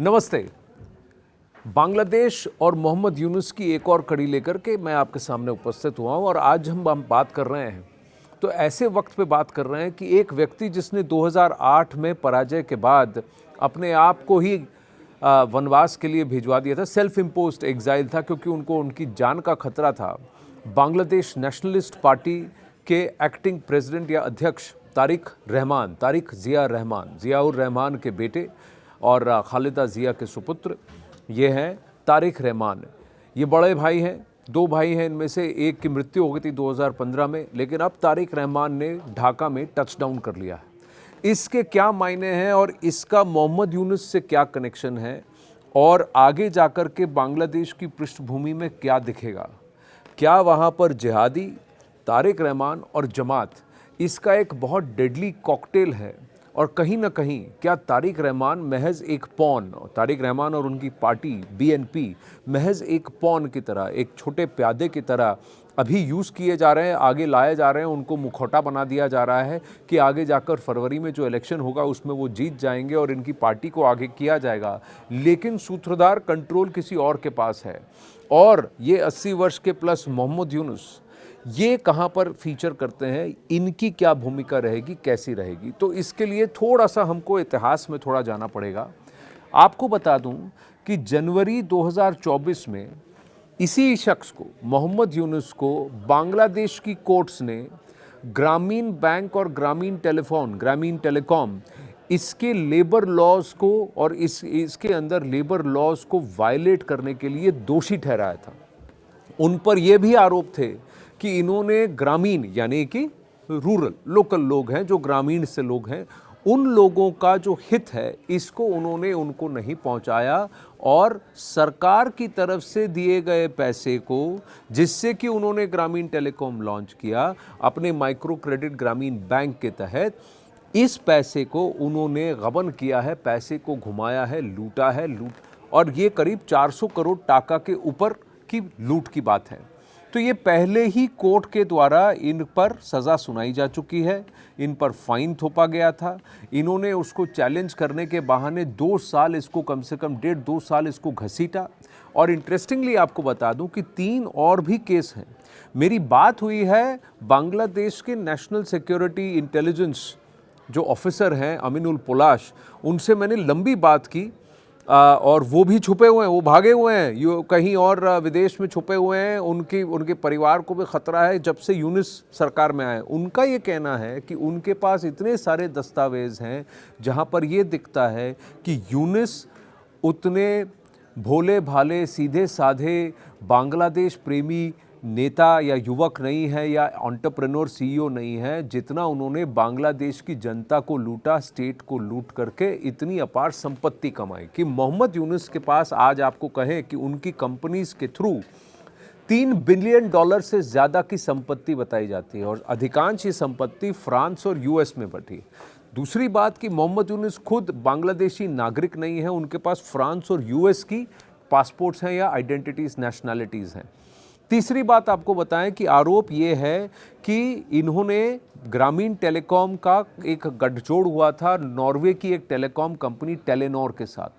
नमस्ते। बांग्लादेश और मोहम्मद यूनुस की एक और कड़ी लेकर के मैं आपके सामने उपस्थित हुआ हूं और आज हम बात कर रहे हैं तो ऐसे वक्त पे बात कर रहे हैं कि एक व्यक्ति जिसने 2008 में पराजय के बाद अपने आप को ही वनवास के लिए भिजवा दिया था, सेल्फ इम्पोज्ड एग्जाइल था क्योंकि उनको उनकी जान का खतरा था। बांग्लादेश नेशनलिस्ट पार्टी के एक्टिंग प्रेसिडेंट या अध्यक्ष तारिक जियाउर रहमान के बेटे और खालिदा जिया के सुपुत्र ये हैं तारिक रहमान। ये बड़े भाई हैं, दो भाई हैं, इनमें से एक की मृत्यु हो गई थी 2015 में, लेकिन अब तारिक रहमान ने ढाका में टचडाउन कर लिया है। इसके क्या मायने हैं और इसका मोहम्मद यूनुस से क्या कनेक्शन है और आगे जाकर के बांग्लादेश की पृष्ठभूमि में क्या दिखेगा? क्या वहाँ पर जिहादी, तारिक रहमान और जमात इसका एक बहुत डेडली कॉकटेल है? और कहीं ना कहीं क्या तारिक रहमान महज एक पॉन, तारिक रहमान और उनकी पार्टी बीएनपी महज एक पॉन की तरह, एक छोटे प्यादे की तरह अभी यूज़ किए जा रहे हैं, आगे लाए जा रहे हैं, उनको मुखौटा बना दिया जा रहा है कि आगे जाकर फरवरी में जो इलेक्शन होगा उसमें वो जीत जाएंगे और इनकी पार्टी को आगे किया जाएगा। लेकिन सूत्रधार कंट्रोल किसी और के पास है और ये 80 वर्ष के प्लस मोहम्मद यूनुस ये कहाँ पर फीचर करते हैं, इनकी क्या भूमिका रहेगी, कैसी रहेगी? तो इसके लिए थोड़ा सा हमको इतिहास में थोड़ा जाना पड़ेगा। आपको बता दूं कि जनवरी 2024 में इसी शख्स को, मोहम्मद यूनुस को, बांग्लादेश की कोर्ट्स ने ग्रामीण बैंक और ग्रामीण टेलीकॉम इसके लेबर लॉज को और इसके अंदर लेबर लॉज को वायलेट करने के लिए दोषी ठहराया था। उन पर यह भी आरोप थे कि इन्होंने ग्रामीण यानी कि रूरल लोकल लोग हैं, जो ग्रामीण से लोग हैं, उन लोगों का जो हित है इसको उन्होंने उनको नहीं पहुंचाया और सरकार की तरफ से दिए गए पैसे को, जिससे कि उन्होंने ग्रामीण टेलीकॉम लॉन्च किया अपने माइक्रो क्रेडिट ग्रामीण बैंक के तहत, इस पैसे को उन्होंने गबन किया है, पैसे को घुमाया है, लूटा है, और ये करीब 400 करोड़ टाका के ऊपर की लूट की बात है। तो ये पहले ही कोर्ट के द्वारा इन पर सज़ा सुनाई जा चुकी है, इन पर फाइन थोपा गया था। इन्होंने उसको चैलेंज करने के बहाने 2 साल इसको, कम से कम 1.5-2 साल इसको घसीटा। और इंटरेस्टिंगली आपको बता दूं कि 3 और भी केस हैं। मेरी बात हुई है बांग्लादेश के नेशनल सिक्योरिटी इंटेलिजेंस जो ऑफिसर हैं अमीनुल पोलाश, उनसे मैंने लंबी बात की और वो भी छुपे हुए हैं, वो भागे हुए हैं, ये कहीं और विदेश में छुपे हुए हैं। उनके परिवार को भी ख़तरा है जब से यूनुस सरकार में आए। उनका ये कहना है कि उनके पास इतने सारे दस्तावेज़ हैं जहां पर ये दिखता है कि यूनुस उतने भोले भाले सीधे साधे बांग्लादेश प्रेमी नेता या युवक नहीं है या एंटरप्रेन्योर सीईओ नहीं है, जितना उन्होंने बांग्लादेश की जनता को लूटा, स्टेट को लूट करके इतनी अपार संपत्ति कमाई कि मोहम्मद यूनुस के पास आज आपको कहें कि उनकी कंपनीज के थ्रू $3 बिलियन से ज़्यादा की संपत्ति बताई जाती है और अधिकांश ये संपत्ति फ्रांस और यूएस में बटी। दूसरी बात कि मोहम्मद यूनुस खुद बांग्लादेशी नागरिक नहीं है, उनके पास फ्रांस और यूएस की पासपोर्ट्स हैं या आइडेंटिटीज़, नेशनैलिटीज़ हैं। तीसरी बात आपको बताएं कि आरोप ये है कि इन्होंने ग्रामीण टेलीकॉम का एक गठजोड़ हुआ था नॉर्वे की एक टेलीकॉम कंपनी टेलीनॉर के साथ,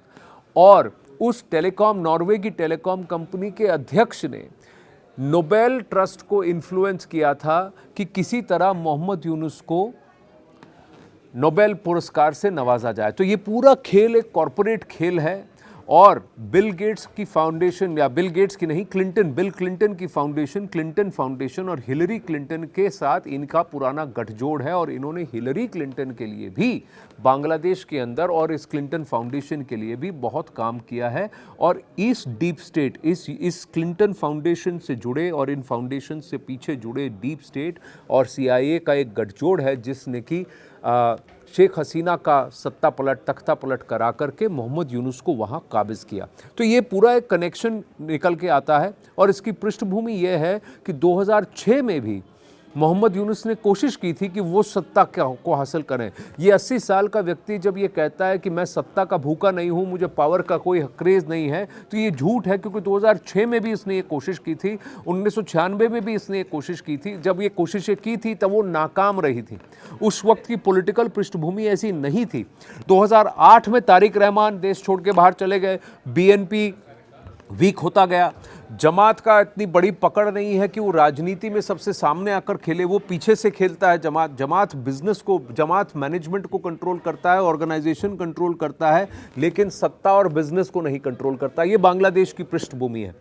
और उस नॉर्वे की टेलीकॉम कंपनी के अध्यक्ष ने नोबेल ट्रस्ट को इन्फ्लुएंस किया था कि किसी तरह मोहम्मद यूनुस को नोबेल पुरस्कार से नवाजा जाए। तो ये पूरा खेल एक कॉरपोरेट खेल है और बिल गेट्स की फाउंडेशन, या बिल गेट्स की नहीं, बिल क्लिंटन की फाउंडेशन, क्लिंटन फाउंडेशन और हिलरी क्लिंटन के साथ इनका पुराना गठजोड़ है और इन्होंने हिलरी क्लिंटन के लिए भी बांग्लादेश के अंदर और इस क्लिंटन फाउंडेशन के लिए भी बहुत काम किया है। और इस डीप स्टेट, इस क्लिंटन फाउंडेशन से जुड़े और इन फाउंडेशन से पीछे जुड़े डीप स्टेट और CIA का एक गठजोड़ है जिसने कि शेख हसीना का तख्ता पलट करा करके मोहम्मद यूनुस को वहाँ काबिज किया। तो ये पूरा एक कनेक्शन निकल के आता है और इसकी पृष्ठभूमि ये है कि 2006 में भी मोहम्मद यूनुस ने कोशिश की थी कि वो सत्ता को हासिल करें। ये 80 साल का व्यक्ति जब ये कहता है कि मैं सत्ता का भूखा नहीं हूँ, मुझे पावर का कोई क्रेज़ नहीं है, तो ये झूठ है, क्योंकि 2006 में भी इसने ये कोशिश की थी, 1996 में भी इसने ये कोशिश की थी। जब ये कोशिशें की थी तब वो नाकाम रही थी। उस वक्त की पॉलिटिकल पृष्ठभूमि ऐसी नहीं थी। 2008 में तारिक रहमान देश छोड़ के बाहर चले गए, बीएनपी वीक होता गया। जमात का इतनी बड़ी पकड़ नहीं है कि वो राजनीति में सबसे सामने आकर खेले, वो पीछे से खेलता है। जमात बिजनेस को, जमात मैनेजमेंट को कंट्रोल करता है, ऑर्गेनाइजेशन कंट्रोल करता है, लेकिन सत्ता और बिजनेस को नहीं कंट्रोल करता। ये बांग्लादेश की पृष्ठभूमि है।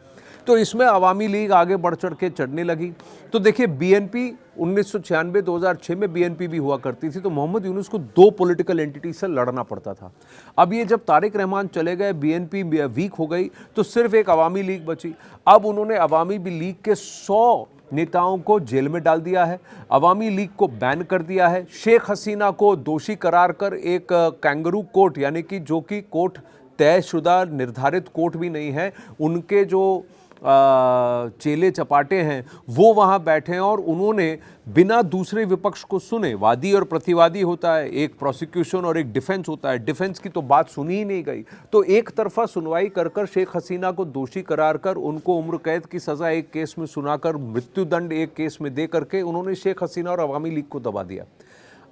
तो इसमें अवामी लीग आगे बढ़ चढ़ के चढ़ने लगी। तो देखिए, बीएनपी 1996-2006 में बीएनपी भी हुआ करती थी, तो मोहम्मद यूनुस को 2 पॉलिटिकल एंटिटी से लड़ना पड़ता था। अब ये जब तारिक रहमान चले गए, बीएनपी वीक हो गई, तो सिर्फ एक अवामी लीग बची। अब उन्होंने अवामी लीग के 100 नेताओं को जेल में डाल दिया है, अवामी लीग को बैन कर दिया है, शेख हसीना को दोषी करार कर एक कैंगरू कोर्ट, यानी कि जो कि कोर्ट तयशुदा निर्धारित कोर्ट भी नहीं है, उनके जो चेले चपाटे हैं वो वहाँ बैठे हैं, और उन्होंने बिना दूसरे विपक्ष को सुने, वादी और प्रतिवादी होता है, एक प्रोसिक्यूशन और एक डिफेंस होता है, डिफेंस की तो बात सुनी ही नहीं गई, तो एक तरफा सुनवाई कर कर शेख हसीना को दोषी करार कर उनको उम्र कैद की सज़ा एक केस में सुनाकर मृत्युदंड एक केस में दे करके उन्होंने शेख हसीना और अवामी लीग को दबा दिया।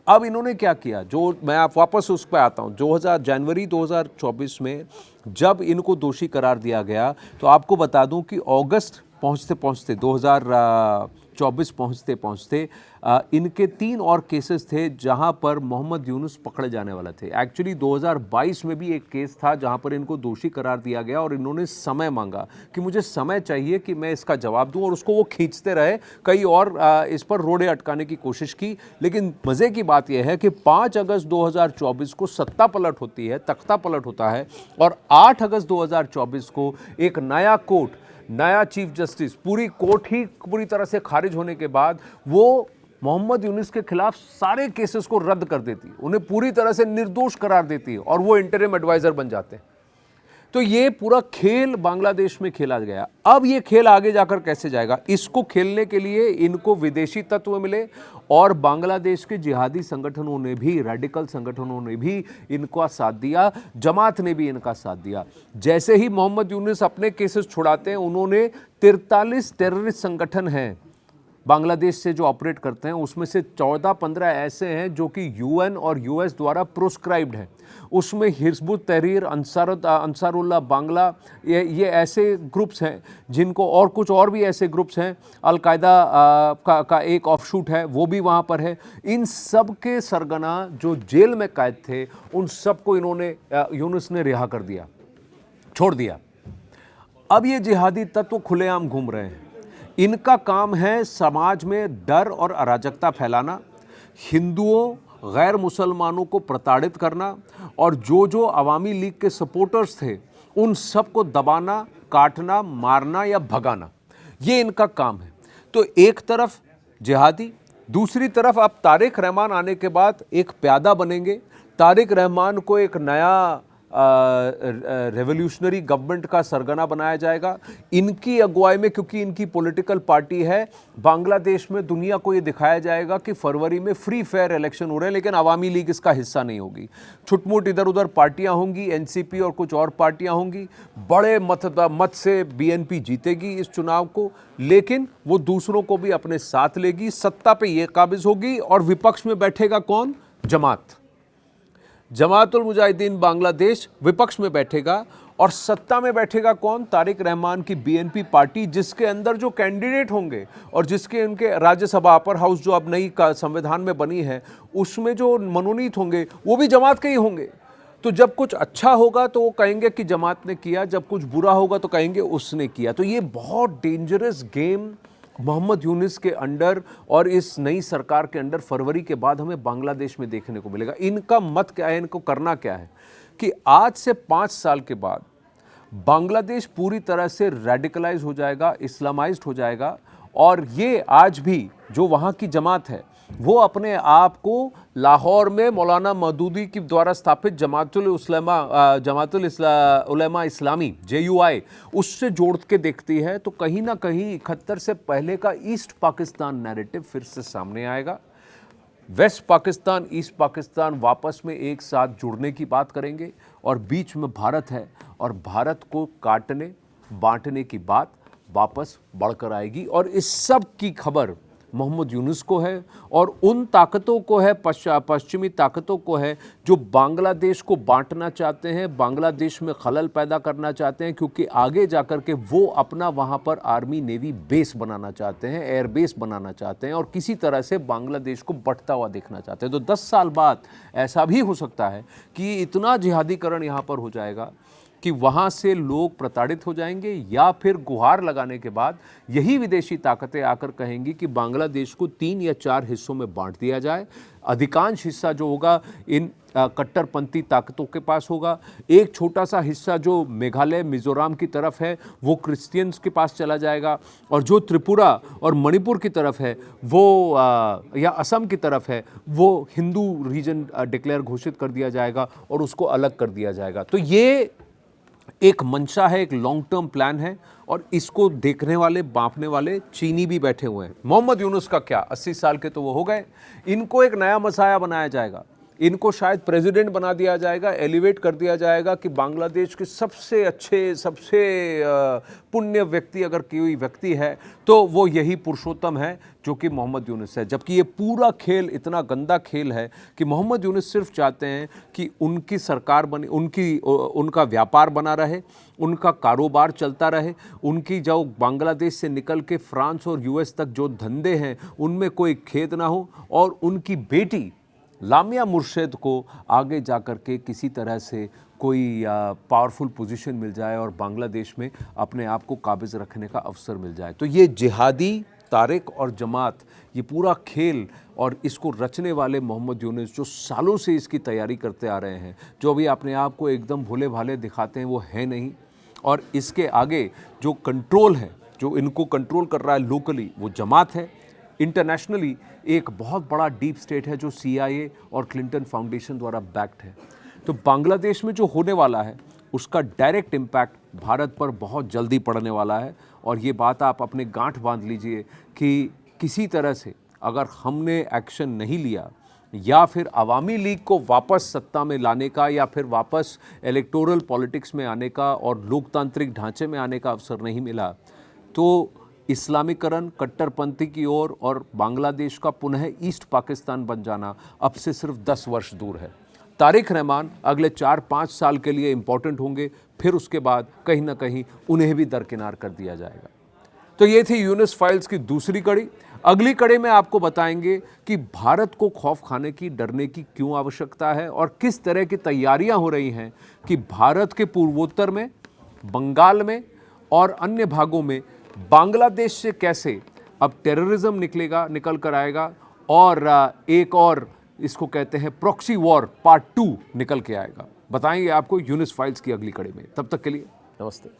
अब इन्होंने क्या किया, जो मैं आप वापस उस पर आता हूँ, जनवरी 2024 में जब इनको दोषी करार दिया गया, तो आपको बता दूं कि अगस्त पहुँचते पहुँचते 2024 पहुँचते पहुँचते इनके 3 और केसेस थे जहां पर मोहम्मद यूनुस पकड़े जाने वाले थे। एक्चुअली 2022 में भी एक केस था जहां पर इनको दोषी करार दिया गया, और इन्होंने समय मांगा कि मुझे समय चाहिए कि मैं इसका जवाब दूं, और उसको वो खींचते रहे, कई और इस पर रोड़े अटकाने की कोशिश की। लेकिन मज़े की बात यह है कि 5 अगस्त 2024 को सत्ता पलट होती है, तख्ता पलट होता है, और 8 अगस्त 2024 को एक नया कोर्ट, नया चीफ जस्टिस, पूरी कोर्ट ही पूरी तरह से खारिज होने के बाद वो मोहम्मद यूनुस के खिलाफ सारे केसेस को रद्द कर देती है, उन्हें पूरी तरह से निर्दोष करार देती है, और वो इंटरिम एडवाइजर बन जाते हैं। तो ये पूरा खेल बांग्लादेश में खेला गया। अब ये खेल आगे जाकर कैसे जाएगा, इसको खेलने के लिए इनको विदेशी तत्व मिले, और बांग्लादेश के जिहादी संगठनों ने भी, रेडिकल संगठनों ने भी इनका साथ दिया, जमात ने भी इनका साथ दिया। जैसे ही मोहम्मद यूनुस अपने केसेस छुड़ाते हैं, उन्होंने 43 टेररिस्ट संगठन हैं बांग्लादेश से जो ऑपरेट करते हैं, उसमें से 14-15 ऐसे हैं जो कि यूएन और यूएस द्वारा प्रोस्क्राइब्ड हैं। उसमें हिजबुत तहरीर, अंसारुल्लाह बांग्ला, ये ऐसे ग्रुप्स हैं जिनको, और कुछ और भी ऐसे ग्रुप्स हैं, अलकायदा का एक ऑफशूट है, वो भी वहाँ पर है। इन सब के सरगना जो जेल में कैद थे, उन सबको इन्होंने, यूनुस ने रिहा कर दिया, छोड़ दिया। अब ये जिहादी तत्व खुलेआम घूम रहे हैं। इनका काम है समाज में डर और अराजकता फैलाना, हिंदुओं, गैर मुसलमानों को प्रताड़ित करना, और जो अवामी लीग के सपोर्टर्स थे उन सबको दबाना, काटना, मारना या भगाना, ये इनका काम है। तो एक तरफ जिहादी, दूसरी तरफ अब तारिक रहमान आने के बाद एक प्यादा बनेंगे। तारिक रहमान को एक नया रेवोल्यूशनरी गवर्नमेंट का सरगना बनाया जाएगा इनकी अगुवाई में, क्योंकि इनकी पॉलिटिकल पार्टी है। बांग्लादेश में दुनिया को ये दिखाया जाएगा कि फरवरी में फ्री फेयर इलेक्शन हो रहे हैं, लेकिन अवामी लीग इसका हिस्सा नहीं होगी। छुटमुट इधर उधर पार्टियां होंगी, एनसीपी और कुछ और पार्टियां होंगी। बड़े मत से बीएनपी जीतेगी इस चुनाव को, लेकिन वो दूसरों को भी अपने साथ लेगी, सत्ता पे ये काबिज होगी। और विपक्ष में बैठेगा कौन? जमातुल मुजाहिदीन बांग्लादेश विपक्ष में बैठेगा, और सत्ता में बैठेगा कौन? तारिक रहमान की बीएनपी पार्टी, जिसके अंदर जो कैंडिडेट होंगे और जिसके उनके राज्यसभा अपर हाउस जो अब नई का संविधान में बनी है, उसमें जो मनोनीत होंगे वो भी जमात के ही होंगे। तो जब कुछ अच्छा होगा तो वो कहेंगे कि जमात ने किया, जब कुछ बुरा होगा तो कहेंगे उसने किया। तो ये बहुत डेंजरस गेम मोहम्मद यूनुस के अंडर और इस नई सरकार के अंडर फरवरी के बाद हमें बांग्लादेश में देखने को मिलेगा। इनका मत क्या है, इनको करना क्या है कि आज से 5 साल के बाद बांग्लादेश पूरी तरह से रेडिकलाइज हो जाएगा, इस्लामाइज्ड हो जाएगा, और ये आज भी जो वहाँ की जमात है वो अपने आप को लाहौर में मौलाना मौदूदी की द्वारा स्थापित जमातुल उलेमा इस्लामी JUI उससे जोड़ के देखती है, तो कहीं ना कहीं 71 से पहले का ईस्ट पाकिस्तान नैरेटिव फिर से सामने आएगा। वेस्ट पाकिस्तान, ईस्ट पाकिस्तान वापस में एक साथ जुड़ने की बात करेंगे और बीच में भारत है, और भारत को काटने बांटने की बात वापस बढ़कर आएगी। और इस सब की खबर मोहम्मद यूनुस को है और उन ताकतों को है, पश्चिमी ताकतों को है, जो बांग्लादेश को बांटना चाहते हैं, बांग्लादेश में खलल पैदा करना चाहते हैं, क्योंकि आगे जाकर के वो अपना वहाँ पर आर्मी नेवी बेस बनाना चाहते हैं, एयर बेस बनाना चाहते हैं और किसी तरह से बांग्लादेश को बढ़ता हुआ देखना चाहते हैं। तो 10 साल बाद ऐसा भी हो सकता है कि इतना जिहादीकरण यहाँ पर हो जाएगा कि वहाँ से लोग प्रताड़ित हो जाएंगे, या फिर गुहार लगाने के बाद यही विदेशी ताकतें आकर कहेंगी कि बांग्लादेश को 3 या 4 हिस्सों में बांट दिया जाए। अधिकांश हिस्सा जो होगा इन कट्टरपंथी ताकतों के पास होगा। एक छोटा सा हिस्सा जो मेघालय मिजोरम की तरफ है वो क्रिश्चियंस के पास चला जाएगा, और जो त्रिपुरा और मणिपुर की तरफ है वो या असम की तरफ है वो हिंदू रीजन डिक्लेयर घोषित कर दिया जाएगा और उसको अलग कर दिया जाएगा। तो ये एक मंशा है, एक लॉन्ग टर्म प्लान है, और इसको देखने वाले, बांपने वाले चीनी भी बैठे हुए हैं। मोहम्मद यूनुस का क्या, 80 साल के तो वो हो गए, इनको एक नया मसाया बनाया जाएगा, इनको शायद प्रेसिडेंट बना दिया जाएगा, एलिवेट कर दिया जाएगा कि बांग्लादेश के सबसे अच्छे, सबसे पुण्य व्यक्ति अगर कोई व्यक्ति है तो वो यही पुरुषोत्तम है जो कि मोहम्मद यूनुस है। जबकि ये पूरा खेल इतना गंदा खेल है कि मोहम्मद यूनुस सिर्फ चाहते हैं कि उनकी सरकार बने, उनका व्यापार बना रहे, उनका कारोबार चलता रहे, उनकी जो बांग्लादेश से निकल के फ्रांस और US तक जो धंधे हैं उनमें कोई खेद ना हो, और उनकी बेटी लामिया मुर्शेद को आगे जाकर के किसी तरह से कोई पावरफुल पोजीशन मिल जाए और बांग्लादेश में अपने आप को काबिज रखने का अवसर मिल जाए। तो ये जिहादी तारिक और जमात, ये पूरा खेल और इसको रचने वाले मोहम्मद यूनुस जो सालों से इसकी तैयारी करते आ रहे हैं, जो अभी अपने आप को एकदम भोले भाले दिखाते हैं, वो है नहीं। और इसके आगे जो कंट्रोल है, जो इनको कंट्रोल कर रहा है लोकली, वो जमात है। इंटरनेशनली एक बहुत बड़ा डीप स्टेट है जो CIA और क्लिंटन फाउंडेशन द्वारा बैक्ड है। तो बांग्लादेश में जो होने वाला है उसका डायरेक्ट इम्पैक्ट भारत पर बहुत जल्दी पड़ने वाला है। और ये बात आप अपने गांठ बांध लीजिए कि किसी तरह से अगर हमने एक्शन नहीं लिया, या फिर अवामी लीग को वापस सत्ता में लाने का, या फिर वापस इलेक्टोरल पॉलिटिक्स में आने का और लोकतांत्रिक ढांचे में आने का अवसर नहीं मिला, तो इस्लामीकरण, कट्टरपंथी की ओर और बांग्लादेश का पुनः ईस्ट पाकिस्तान बन जाना अब से सिर्फ 10 वर्ष दूर है। तारिक रहमान अगले 4-5 साल के लिए इंपॉर्टेंट होंगे, फिर उसके बाद कहीं ना कहीं उन्हें भी दरकिनार कर दिया जाएगा। तो ये थी यूनुस फाइल्स की दूसरी कड़ी। अगली कड़ी में आपको बताएंगे कि भारत को खौफ खाने की, डरने की क्यों आवश्यकता है, और किस तरह की तैयारियां हो रही हैं कि भारत के पूर्वोत्तर में, बंगाल में और अन्य भागों में बांग्लादेश से कैसे अब टेररिज्म निकल कर आएगा, और एक और इसको कहते हैं प्रॉक्सी वॉर पार्ट 2 निकल के आएगा। बताएंगे आपको यूनुस फाइल्स की अगली कड़ी में। तब तक के लिए नमस्ते।